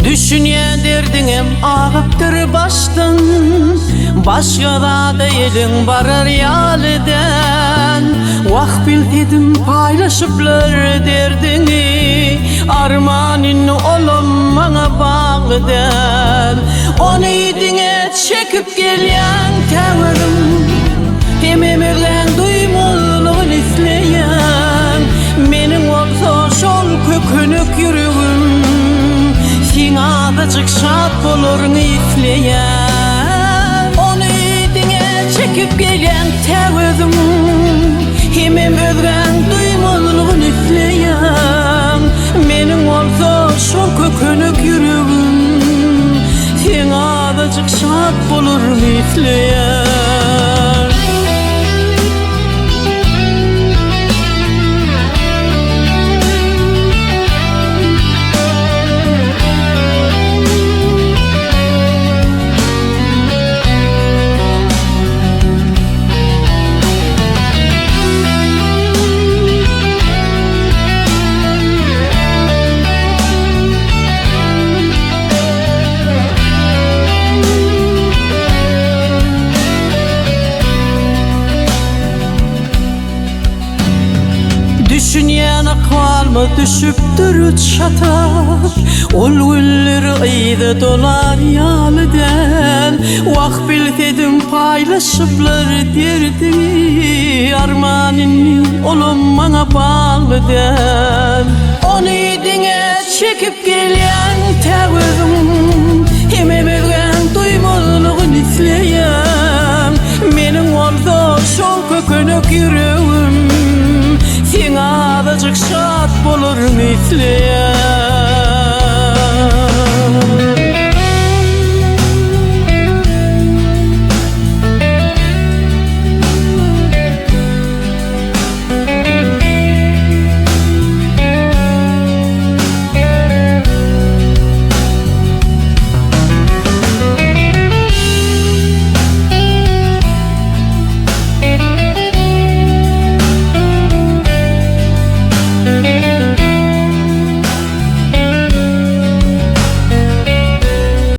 Düşünyen derdiňem ağıptır baştan, başga da değilim barar ýalydan. Wagt bildim paýlaşyplar derdiňi, armanyny olam maňa bagdan. Ony diňe çekip gelýän täwürüm, hememden duýmalygyny isleýän. Meniň bolsa şol kökünük ýüregim, Adaçık şat bolurny isleýän. Ony diňe çekip gelýän täwürüm, hemem özgen duýmalygyny isleýän. Meniň bolsa şol kökünük ýüregim, sen adaçyk şat bolurny isleýän. Düşünýän akalmy düşüpdir çatar, ol gülleri ýygy dolar ýalydan. Wagt bildim paýlaşyplar derdiňi, armanyny olam maňa baglydan. Ony diňe çekip gelýän täwürüm, hemem özgen duýmalygyny isleýän. Meniň bolsa şol kökünük ýüregim, sen adaçyk şat bolurny isleýän.